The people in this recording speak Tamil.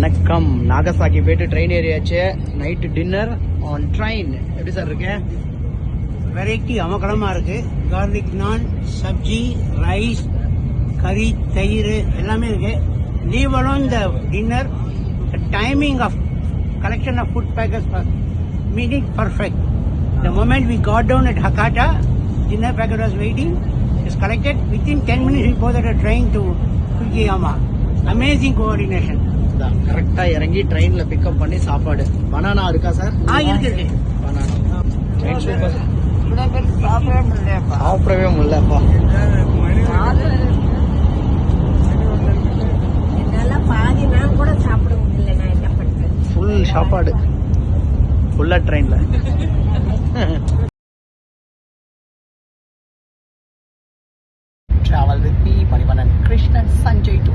வணக்கம். நாகசாக்கி போயிட்டு ட்ரெயின் ஏறியாச்சு. Night dinner on train. எப்படி சார் இருக்கு? வெரைட்டி அமக்கலமா இருக்கு. கார்லிக் நான், சப்ஜி, ரைஸ், கறி, தயிர் எல்லாமே இருக்கு. Leave alone the dinner. The timing of collection of food packets was made it perfect. The moment we got down at Hakata, dinner packet was waiting. It's collected within 10 minutes. We boarded a train to Fujiyama. Amazing coordination. கரெக்டா இறங்கி ட்ரெயின்ல பிக்கப் பண்ணி சாப்பாடு. பனானா இருக்கா சார்? இருக்கு. Banana train super. சாப்பிடவே முடியலப்பா. ஃபுல் சாப்பாடு ஃபுல்லா ட்ரெயின்ல. Travel with me, Manivanan Krishnan Sanjay to